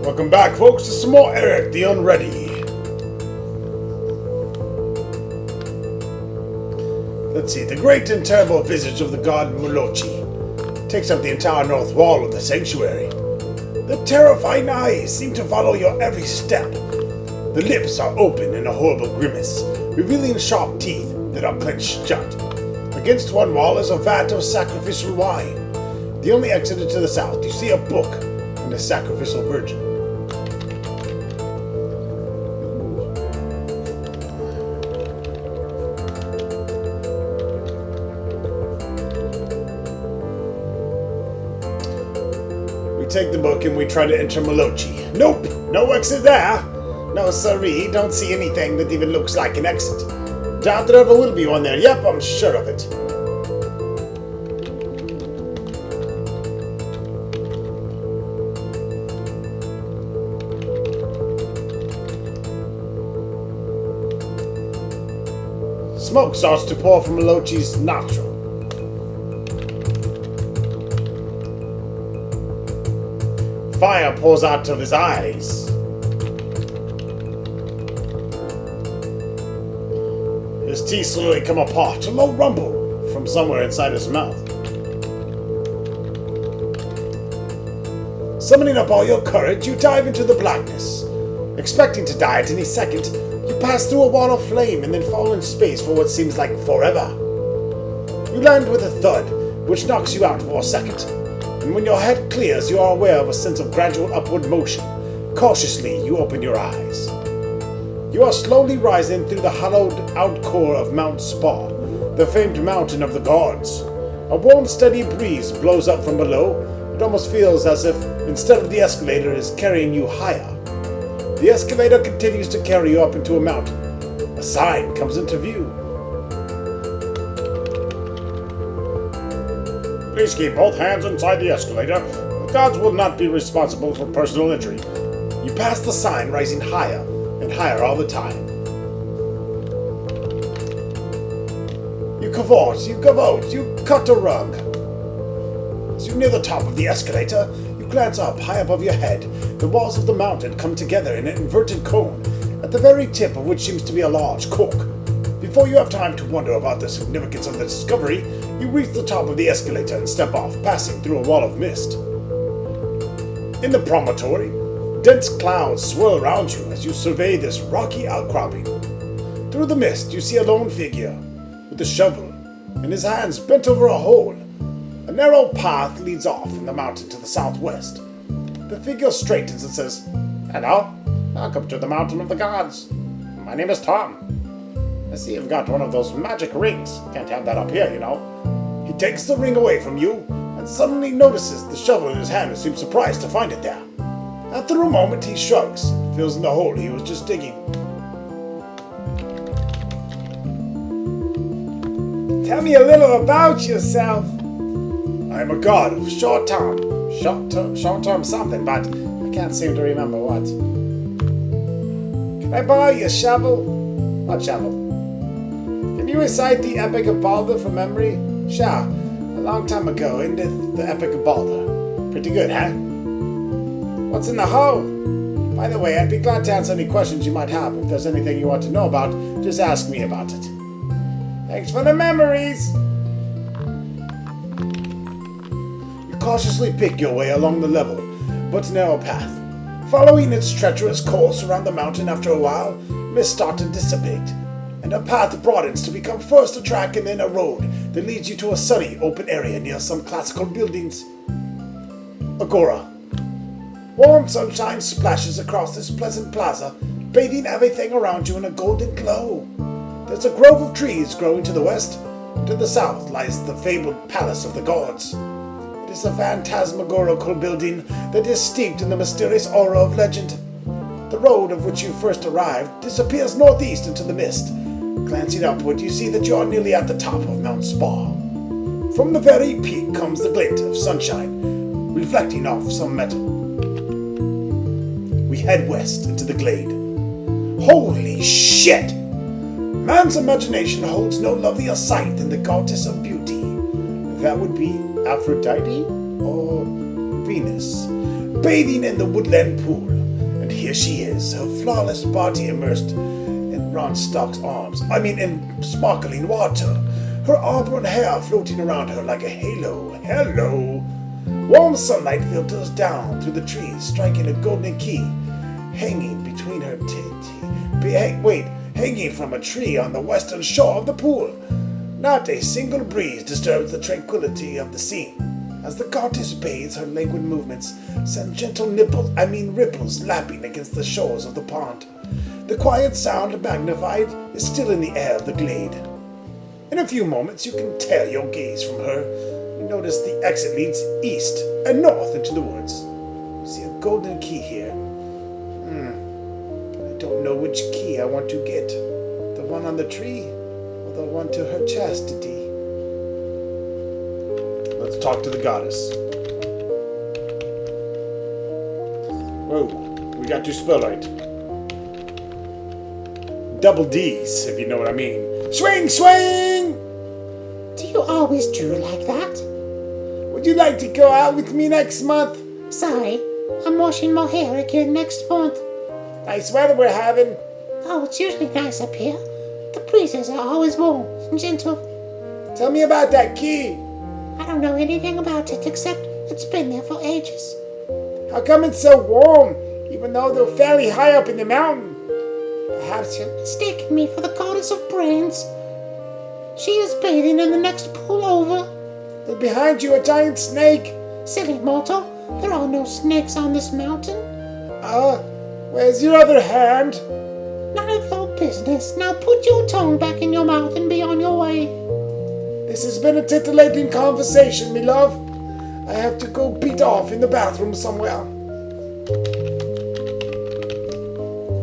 Welcome back, folks, to some more Eric the Unready. Let's see, the great and terrible visage of the god Molochi takes up the entire north wall of the sanctuary. The terrifying eyes seem to follow your every step. The lips are open in a horrible grimace, revealing sharp teeth that are clenched shut. Against one wall is a vat of sacrificial wine. The only exit to the south, you see a book and a sacrificial virgin. We take the book and we try to enter Molochi. Nope, no exit there. No siree, don't see anything that even looks like an exit. Doubt there ever will be one there. Yep, I'm sure of it. Smoke starts to pour from Molochi's nostril. Fire pours out of his eyes. His teeth slowly come apart, a low rumble from somewhere inside his mouth. Summoning up all your courage, you dive into the blackness. Expecting to die at any second, you pass through a wall of flame and then fall in space for what seems like forever. You land with a thud, which knocks you out for a second, and when your head clears, you are aware of a sense of gradual upward motion. Cautiously, you open your eyes. You are slowly rising through the hollowed-out core of Mount Spa, the famed mountain of the gods. A warm, steady breeze blows up from below. It almost feels as if, instead of the escalator, is carrying you higher. The escalator continues to carry you up into a mountain. A sign comes into view. Please keep both hands inside the escalator. The gods will not be responsible for personal injury. You pass the sign, rising higher and higher all the time. You cavort, you cut a rug. As you near the top of the escalator, you glance up high above your head. The walls of the mountain come together in an inverted cone, at the very tip of which seems to be a large cork. Before you have time to wonder about the significance of the discovery, you reach the top of the escalator and step off, passing through a wall of mist. In the promontory, dense clouds swirl around you as you survey this rocky outcropping. Through the mist, you see a lone figure with a shovel and his hands bent over a hole. A narrow path leads off from the mountain to the southwest. The figure straightens and says, "Hello, welcome to the Mountain of the Gods. My name is Tom. I see you've got one of those magic rings. Can't have that up here, you know." He takes the ring away from you and suddenly notices the shovel in his hand and seems surprised to find it there. After a moment, he shrugs and fills in the hole he was just digging. "Tell me a little about yourself." "I am a god of short-term something, but I can't seem to remember what." "Can I borrow your shovel?" "What shovel?" "Can you recite the Epic of Balder from memory?" "Sure. A long time ago, endeth the Epic of Balder. Pretty good, huh?" "What's in the hole?" "By the way, I'd be glad to answer any questions you might have. If there's anything you want to know about, just ask me about it." "Thanks for the memories." You cautiously pick your way along the level, but narrow path. Following its treacherous course around the mountain, after a while, mist starts to dissipate, and a path broadens to become first a track and then a road that leads you to a sunny, open area near some classical buildings. Agora. Warm sunshine splashes across this pleasant plaza, bathing everything around you in a golden glow. There's a grove of trees growing to the west, and to the south lies the fabled Palace of the Gods. It is a phantasmagorical building that is steeped in the mysterious aura of legend. The road of which you first arrived disappears northeast into the mist. Glancing upward, you see that you are nearly at the top of Mount Spa. From the very peak comes the glint of sunshine, reflecting off some metal. We head west into the Glade. Holy shit! Man's imagination holds no lovelier sight than the goddess of beauty. That would be Aphrodite or Venus. bathing in the woodland pool. And here she is, her flawless body immersed in Ronstock's arms. In sparkling water. Her auburn hair floating around her like a halo. Hello! Warm sunlight filters down through the trees, striking a golden key, hanging between her hanging from a tree on the western shore of the pool. Not a single breeze disturbs the tranquility of the scene. As the goddess bathes, her languid movements send gentle ripples lapping against the shores of the pond. The quiet sound, magnified, is still in the air of the glade. In a few moments, you can tear your gaze from her. You notice the exit leads east and north into the woods. You see a golden key here. I don't know which key I want to get. The one on the tree or the one to her chastity. Let's talk to the goddess. Whoa, we got to spell right. Double D's, if you know what I mean. Swing, swing! Do you always do like that? Would you like to go out with me next month? Sorry, I'm washing my hair again next month. Nice weather we're having. Oh, it's usually nice up here. The breezes are always warm and gentle. Tell me about that key. I don't know anything about it except it's been there for ages. How come it's so warm, even though they're fairly high up in the mountain? Perhaps you're mistaking me for the goddess of brains. She is bathing in the next pool over. There's behind you a giant snake. Silly mortal, there are no snakes on this mountain. Where's your other hand? None of your business. Now put your tongue back in your mouth and be on your way. This has been a titillating conversation, me love. I have to go beat off in the bathroom somewhere.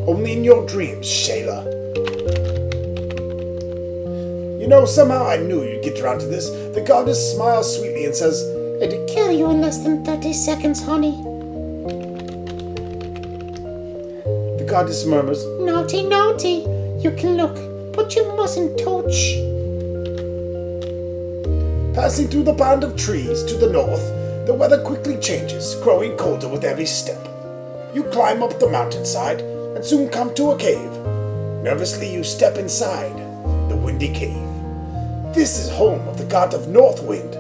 Only in your dreams, Shayla. You know, somehow I knew you'd get around to this. The goddess smiles sweetly and says, It'll kill you in less than 30 seconds, honey. The goddess murmurs, Naughty, naughty. You can look, but you mustn't touch. Passing through the band of trees to the north, the weather quickly changes, growing colder with every step. You climb up the mountainside and soon come to a cave. Nervously, you step inside the windy cave. This is home of the god of North Wind.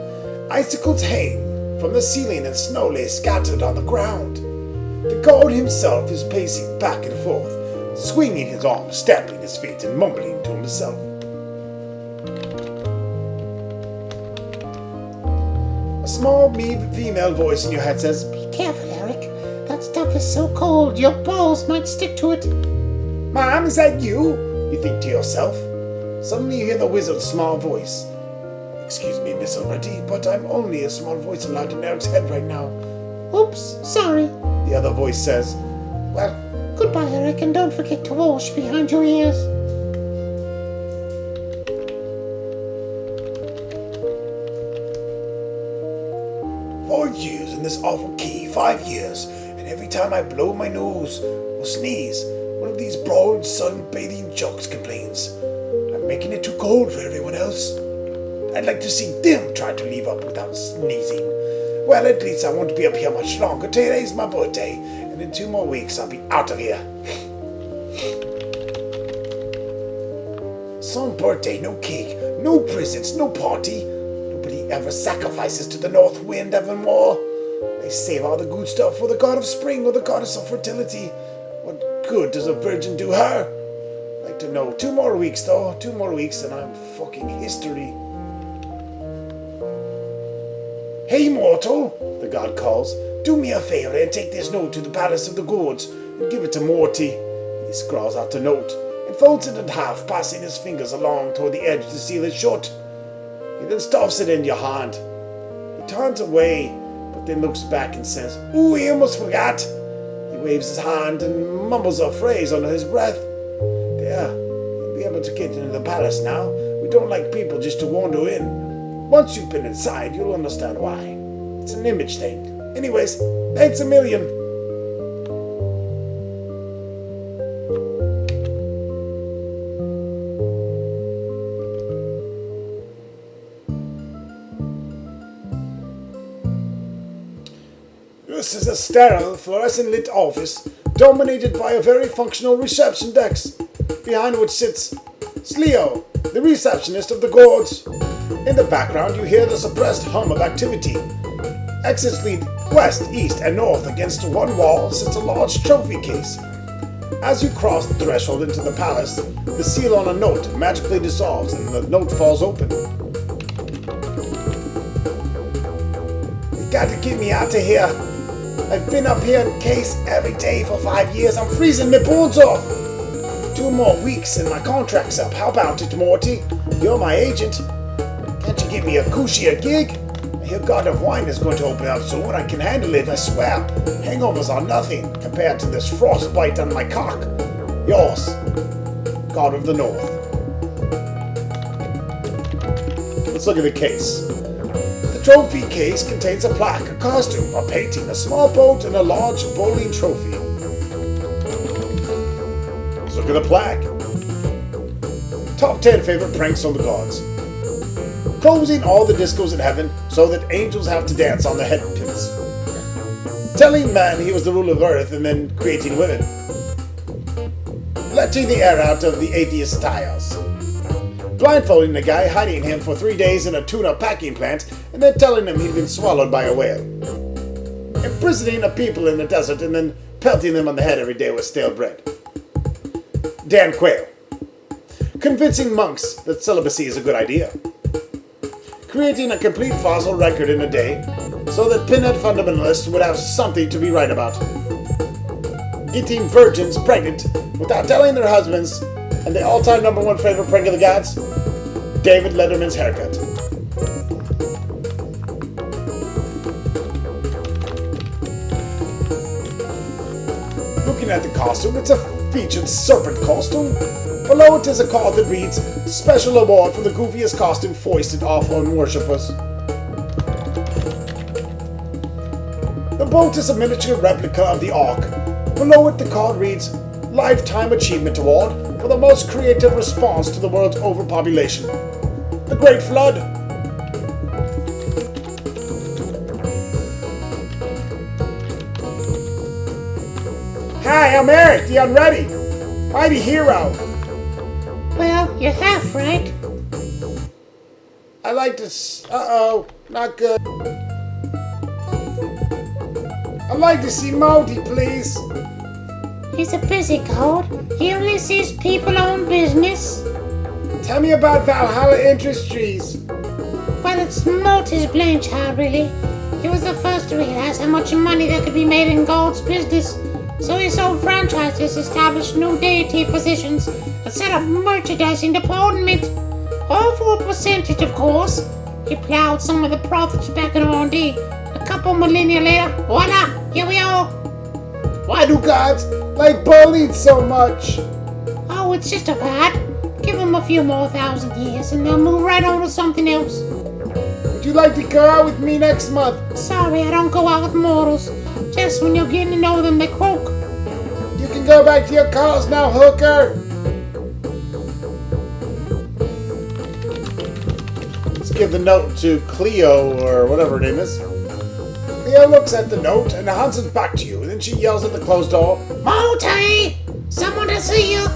Icicles hang from the ceiling and snow lay scattered on the ground. The god himself is pacing back and forth, swinging his arms, stamping his feet, and mumbling to himself. A small, female voice in your head says, Be careful, Eric. That stuff is so cold, your balls might stick to it. Mom, is that you? You think to yourself. Suddenly you hear the wizard's small voice. Excuse me, Miss Unready, but I'm only a small voice allowed in Eric's head right now. Oops, sorry. The other voice says, Well, goodbye, Eric, and don't forget to wash behind your ears. "4 years in this awful key, 5 years, and every time I blow my nose or sneeze, one of these broad sun-bathing jocks complains. I'm making it too cold for everyone else. I'd like to see them try to leave up without sneezing. Well, at least I won't be up here much longer. Today's my birthday, and in 2 more weeks I'll be out of here." Some birthday, no cake, no presents, no party. Nobody ever sacrifices to the north wind evermore. They save all the good stuff for the god of spring or the goddess of fertility. What good does a virgin do her? I'd like to know. 2 more weeks, though. 2 more weeks, and I'm fucking history. "Hey, mortal," the god calls. "Do me a favor and take this note to the palace of the gods and give it to Morty." He scrawls out the note and folds it in half, passing his fingers along toward the edge to seal it shut. He then stuffs it in your hand. He turns away, but then looks back and says, "Ooh, I almost forgot." He waves his hand and mumbles a phrase under his breath. "There, you'll be able to get into the palace now. We don't like people just to wander in. Once you've been inside, you'll understand why. It's an image thing. Anyways, thanks a million." This is a sterile, fluorescent-lit office dominated by a very functional reception desk, behind which sits Sleo, the receptionist of the gods. In the background, you hear the suppressed hum of activity. Exits lead west, east, and north. Against one wall sits a large trophy case. As you cross the threshold into the palace, the seal on a note magically dissolves and the note falls open. You got to get me out of here. I've been up here in case every day for 5 years. I'm freezing my bones off. 2 more weeks and my contract's up. How about it, Morty? You're my agent. Can't you give me a cushier gig? I hear God of Wine is going to open up soon. I can handle it, I swear. Hangovers are nothing compared to this frostbite on my cock. Yours, God of the North. Let's look at the case. The trophy case contains a plaque, a costume, a painting, a small boat, and a large bowling trophy. Let's look at the plaque. Top 10 favorite pranks on the gods. Closing all the discos in heaven so that angels have to dance on the headpins. Telling man he was the ruler of earth and then creating women. Letting the air out of the atheist tires. Blindfolding a guy, hiding him for 3 days in a tuna packing plant, and then telling him he'd been swallowed by a whale. Imprisoning a people in the desert and then pelting them on the head every day with stale bread. Dan Quayle. Convincing monks that celibacy is a good idea. Creating a complete fossil record in a day so that pinhead fundamentalists would have something to be right about. Getting virgins pregnant without telling their husbands, and the all-time #1 favorite prank of the gods, David Letterman's haircut. Looking at the costume, it's a featured serpent costume. Below it is a card that reads, Special Award for the goofiest costume foisted off on worshippers. The boat is a miniature replica of the Ark. Below it the card reads, Lifetime Achievement Award for the most creative response to the world's overpopulation. The Great Flood. Hi, I'm Eric, the Unready. Mighty hero. Well, you're half right. I like to uh-oh, not good. I'd like to see Marty, please. He's a busy god. He only sees people-owned business. Tell me about Valhalla Industries. Well, it's Marty's brainchild, really. He was the first to realize how much money there could be made in God's business. So he sold franchises, established new deity positions, and set up merchandising department. All for a percentage, of course. He plowed some of the profits back in R&D. A couple millennia later, voila, here we are. Why do gods like bowling so much? Oh, it's just a fad. Give them a few more 1,000 years and they'll move right on to something else. Would you like to go out with me next month? Sorry, I don't go out with mortals. Just when you're getting to know them, they croak. You can go back to your cars now, hooker. Let's give the note to Cleo, or whatever her name is. Cleo looks at the note and hands it back to you. Then she yells at the closed door, Marty! Someone to see you!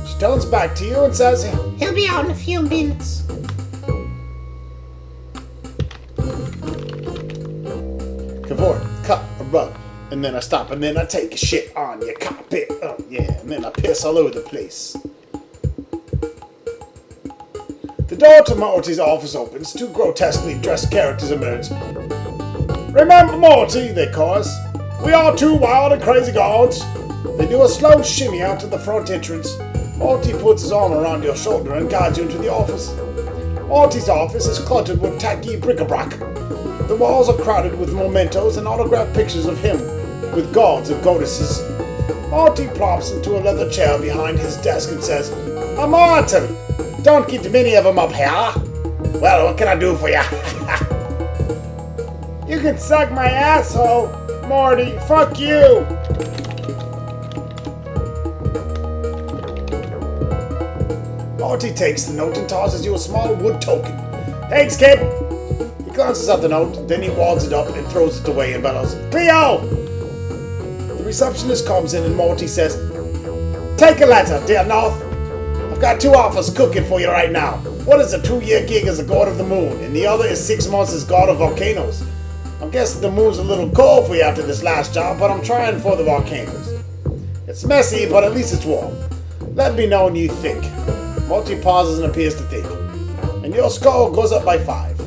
She turns back to you and says, He'll be out in a few minutes. Cavort, cut a rug, and then I stop, and then I take a shit on your carpet. Oh yeah, and then I piss all over the place. The door to Martys' office opens. 2 grotesquely dressed characters emerge. Remember Marty, they chorus. We are 2 wild and crazy gods. They do a slow shimmy out to the front entrance. Marty puts his arm around your shoulder and guides you into the office. Martys' office is cluttered with tacky bric-a-brac. The walls are crowded with mementos and autographed pictures of him, with gods and goddesses. Marty plops into a leather chair behind his desk and says, Martin, don't get many of them up here. Well, what can I do for you? You can suck my asshole, Marty. Fuck you. Marty takes the note and tosses you a small wood token. Thanks, kid. He glances at the note, then he wads it up and throws it away and bellows, "Cleo!" The receptionist comes in and Marty says, "Take a letter, dear North. I've got 2 offers cooking for you right now. One is a 2-year gig as a god of the moon, and the other is 6 months as god of volcanoes. I'm guessing the moon's a little cold for you after this last job, but I'm trying for the volcanoes. It's messy, but at least it's warm. Let me know when you think." Marty pauses and appears to think. "And your score goes up by 5.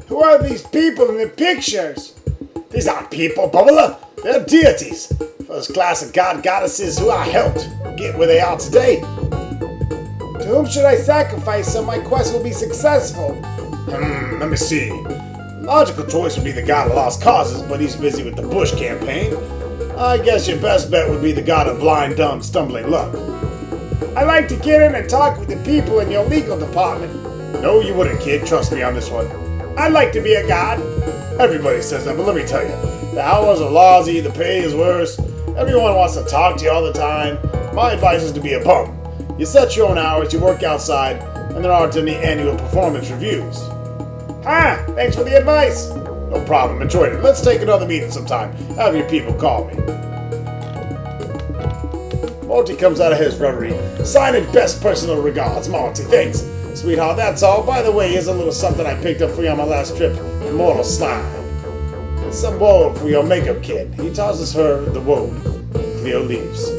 "Who are these people in the pictures?" "These aren't people, Bubbler. They're deities. First class of goddesses who I helped get where they are today." "To whom should I sacrifice so my quest will be successful?" Let me see. Logical choice would be the god of lost causes, but he's busy with the Bush campaign. I guess your best bet would be the god of blind, dumb, stumbling luck. "I'd like to get in and talk with the people in your legal department." "No, you wouldn't, kid. Trust me on this one." "I'd like to be a god." Everybody says that, but let me tell you, the hours are lousy, the pay is worse, everyone wants to talk to you all the time. My advice is to be a bum. You set your own hours, you work outside, and there aren't any annual performance reviews. Thanks for the advice." "No problem, enjoyed it. Let's take another meeting sometime. Have your people call me." Marty comes out of his reverie. "Signing best personal regards, Marty. Thanks, sweetheart. That's all. By the way, here's a little something I picked up for you on my last trip. Immortal slime. It's some woad for your makeup kit." He tosses her the woad. Cleo leaves.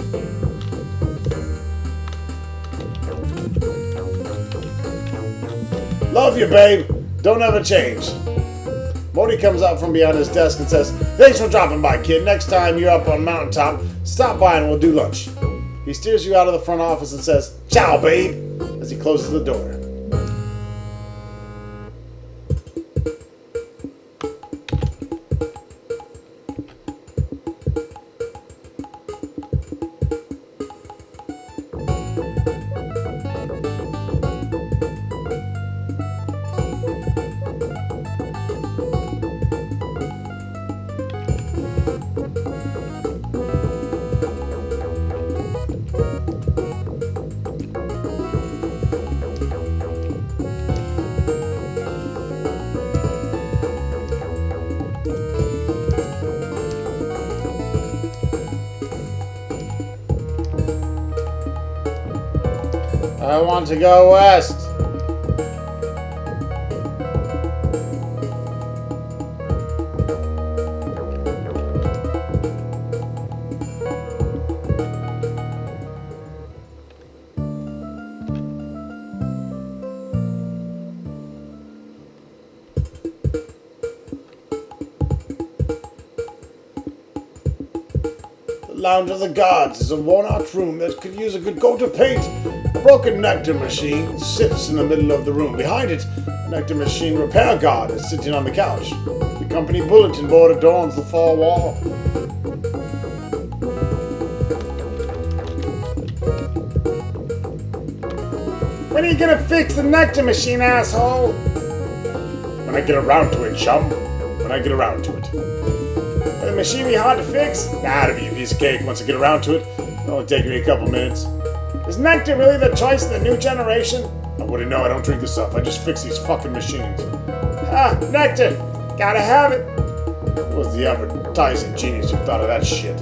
"Love you, babe. Don't ever change." Marty comes out from behind his desk and says, "Thanks for dropping by, kid. Next time you're up on Mountaintop, stop by and we'll do lunch." He steers you out of the front office and says, "Ciao, babe," as he closes the door. "I want to go west." The Lounge of the Gods is a worn-out room that could use a good coat of paint. A broken nectar machine sits in the middle of the room. Behind it, a nectar machine repair guard is sitting on the couch. The company bulletin board adorns the far wall. "When are you gonna fix the nectar machine, asshole?" "When I get around to it, chum. When I get around to it." "Will the machine be hard to fix?" "Nah, it'll be a piece of cake once I get around to it. It'll only take me a couple minutes." "Is nectar really the choice of the new generation?" "I wouldn't know. I don't drink this stuff. I just fix these fucking machines." Nectar. Gotta have it." Who was the advertising genius who thought of that shit?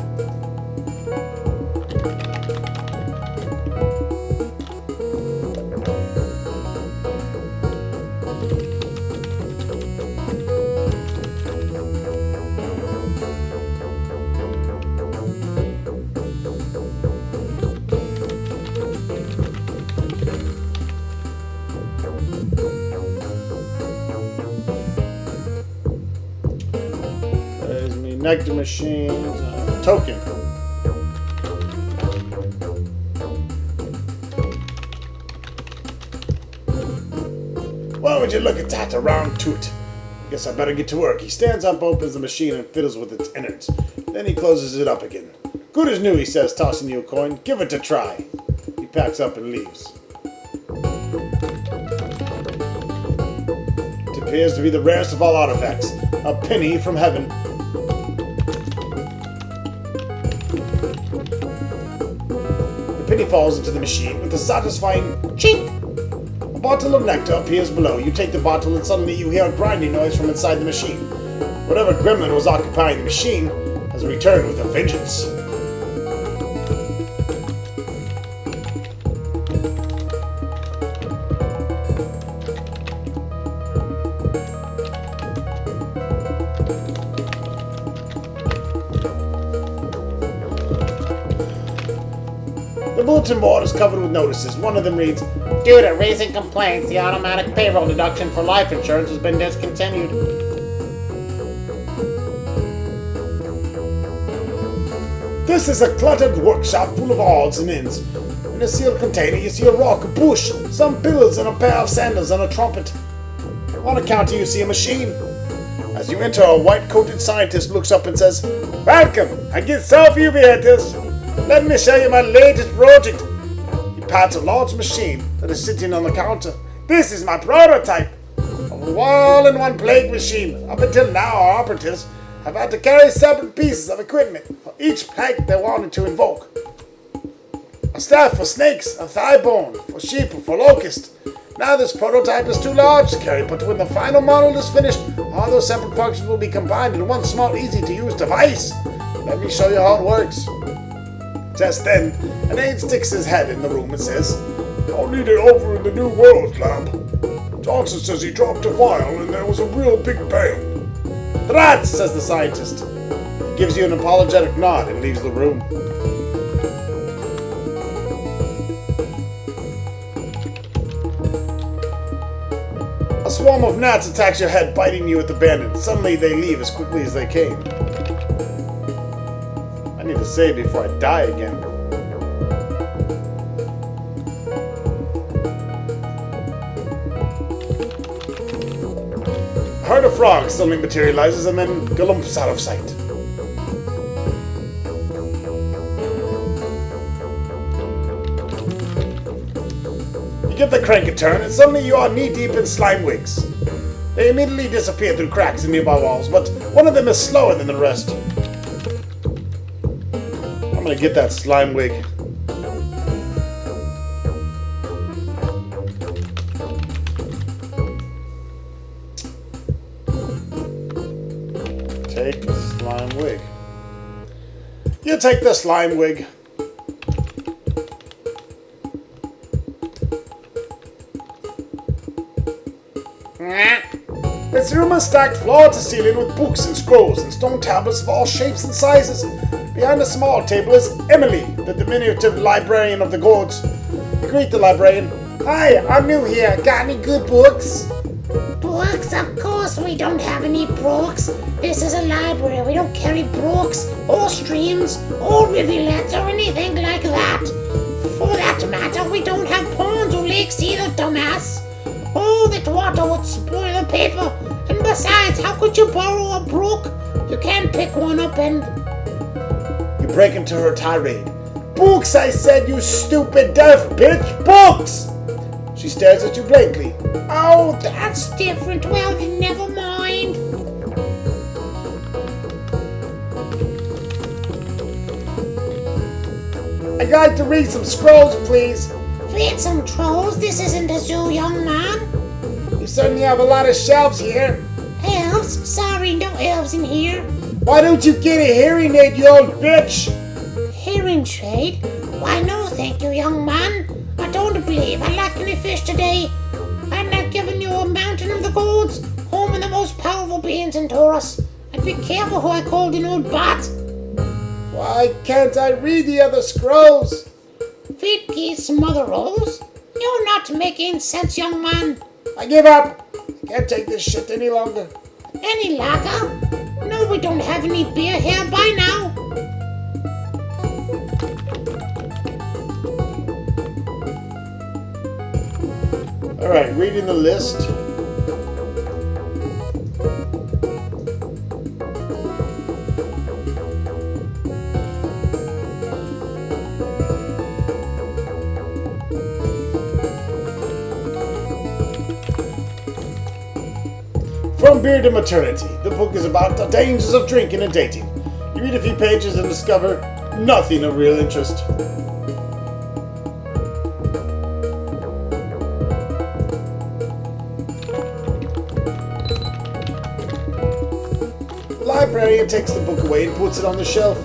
Nectar machines, token. "Why would you look at that? Around to it. Guess I better get to work." He stands up, opens the machine, and fiddles with its innards. Then he closes it up again. "Good as new," he says, tossing you a coin. "Give it a try." He packs up and leaves. It appears to be the rarest of all artifacts. A penny from heaven. falls into the machine with a satisfying chink. A bottle of nectar appears below. You take the bottle and suddenly you hear a grinding noise from inside the machine. Whatever gremlin was occupying the machine has returned with a vengeance. The bulletin board is covered with notices. One of them reads, "Due to recent complaints, the automatic payroll deduction for life insurance has been discontinued." This is a cluttered workshop full of odds and ends. In a sealed container, you see a rock, a bush, some pills, and a pair of sandals and a trumpet. On a counter, you see a machine. As you enter, a white-coated scientist looks up and says, "Welcome! I get so few visitors. Let me show you my latest project." He pats a large machine that is sitting on the counter. "This is my prototype of a all-in-one plague machine. Up until now, our operatives have had to carry separate pieces of equipment for each plague they wanted to invoke. A staff for snakes, a thigh bone for sheep, or for locust. Now this prototype is too large to carry, but when the final model is finished, all those separate functions will be combined in one small, easy-to-use device. Let me show you how it works." Just then, an aide sticks his head in the room and says, "I'll need it over in the New World lab. Johnson says he dropped a vial and there was a real big bang." "Rats," says the scientist. He gives you an apologetic nod and leaves the room. A swarm of gnats attacks your head, biting you at the bandit. Suddenly they leave as quickly as they came. I need to save before I die again. A herd of frogs suddenly materializes and then galumps out of sight. You give the crank a turn and suddenly you are knee-deep in slime wigs. They immediately disappear through cracks in nearby walls, but one of them is slower than the rest. I'm gonna get that slime wig. Take the slime wig. You take the slime wig. This room is stacked floor to ceiling with books and scrolls and stone tablets of all shapes and sizes. Behind a small table is Emily, the diminutive librarian of the gods. You greet the librarian. "Hi, I'm new here. Got any good books?" Books? Of course we don't have any books. This is a library. We don't carry brooks or streams or rivulets or anything like that. For that matter, we don't have ponds or lakes either, dumbass. All that water would spoil the paper. And besides, how could you borrow a brook? You can't pick one up and... You break into her tirade. "Books, I said, you stupid deaf bitch! Books!" She stares at you blankly. Oh, that's different. Well, then never mind. "I'd like to read some scrolls, please." Feed some trolls? This isn't a zoo, young man. "You certainly have a lot of shelves here." Elves? Sorry, no elves in here. "Why don't you get a hearing aid, you old bitch?" Hearing trade? Why, no, thank you, young man. I don't believe I like any fish today. I'm not giving you a mountain of the gods, home of the most powerful beings in Taurus. And be careful who I called an old bot. "Why can't I read the other scrolls?" Feed geese some other rolls? You're not making sense, young man. "I give up. I can't take this shit any longer." Any lager? No, we don't have any beer here by now. Alright, reading the list. From Beer to Maternity. The book is about the dangers of drinking and dating. You read a few pages and discover nothing of real interest. librarian takes the book away and puts it on the shelf.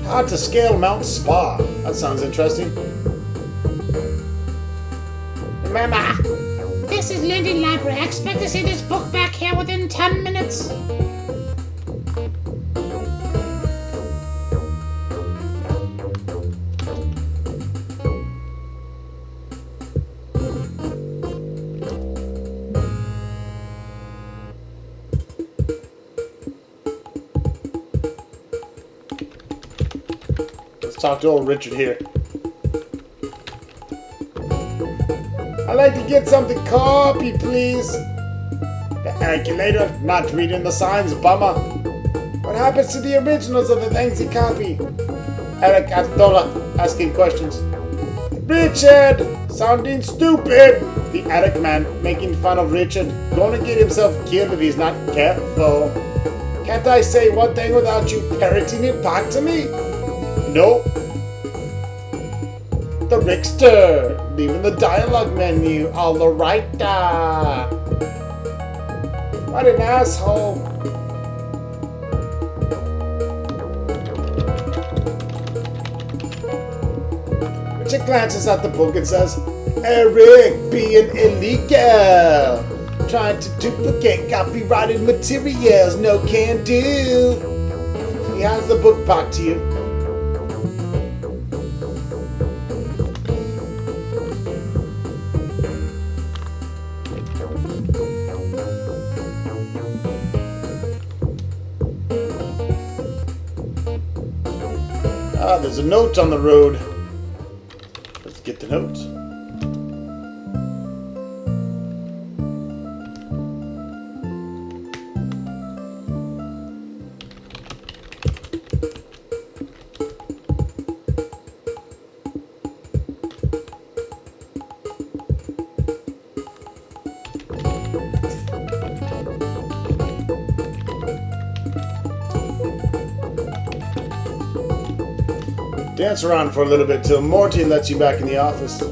How to scale Mount Spa. That sounds interesting. Remember, this is Lindy Library. I expect to see this book back here within 10 minutes. Let's talk to old Richard here. I'd like to get something copy, please. Thank you later. Not reading the signs, bummer. What happens to the originals of the things you copy? Eric Astola asking questions. Richard! Sounding stupid! The attic man making fun of Richard. Gonna get himself killed if he's not careful. Can't I say one thing without you parroting it back to me? No. The Rickster, leaving the dialogue menu, all the right. What an asshole. Richard glances at the book and says, Eric being illegal. Trying to duplicate copyrighted materials, no can do. He hands the book back to you. Ah, there's a note on the road. Let's get the note. Dance around for a little bit till Morty lets you back in the office.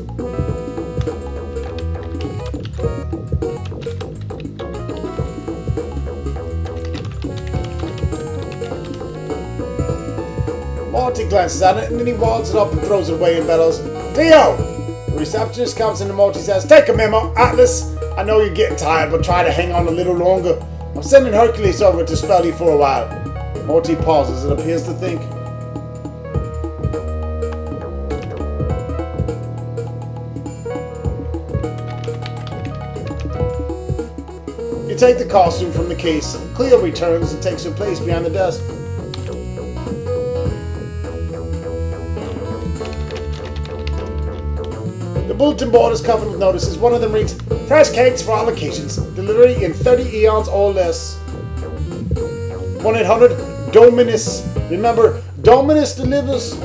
Morty glances at it and then he walls it up and throws it away and bellows, Cleo! The receptionist comes in and Morty says, Take a memo, Atlas. I know you're getting tired, but try to hang on a little longer. I'm sending Hercules over to spell you for a while. Morty pauses and appears to think. You take the costume from the case. Cleo returns and takes her place behind the desk. The bulletin board is covered with notices. One of them reads, Fresh cakes for all occasions. Delivery in 30 eons or less. 1-800-DOMINUS. Remember, Dominus delivers.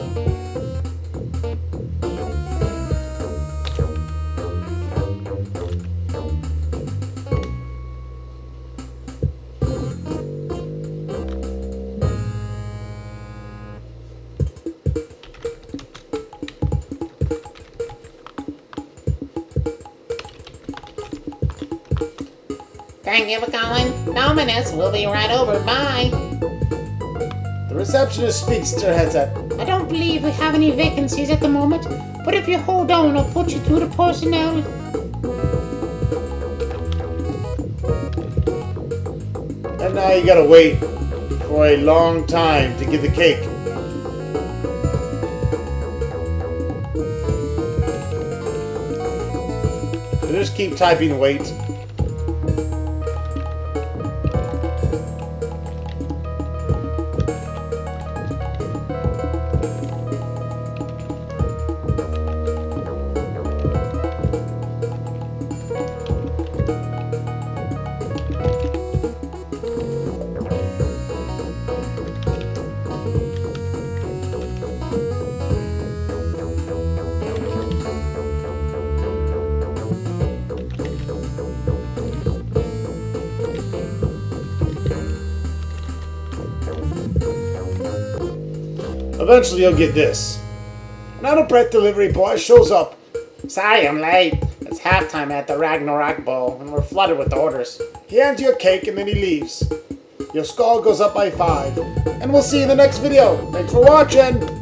Thank you for calling. Dominus, we'll be right over. Bye. The receptionist speaks to her headset. I don't believe we have any vacancies at the moment, but if you hold on, I'll put you through the personnel. And now you gotta wait for a long time to get the cake. So just keep typing and wait. Eventually you'll get this. An out-of-breath delivery boy shows up Sorry I'm late. It's halftime at the Ragnarok Bowl, and we're flooded with orders. He hands you a cake and then he leaves. Your score goes up by 5. And we'll see you in the next video. Thanks for watching.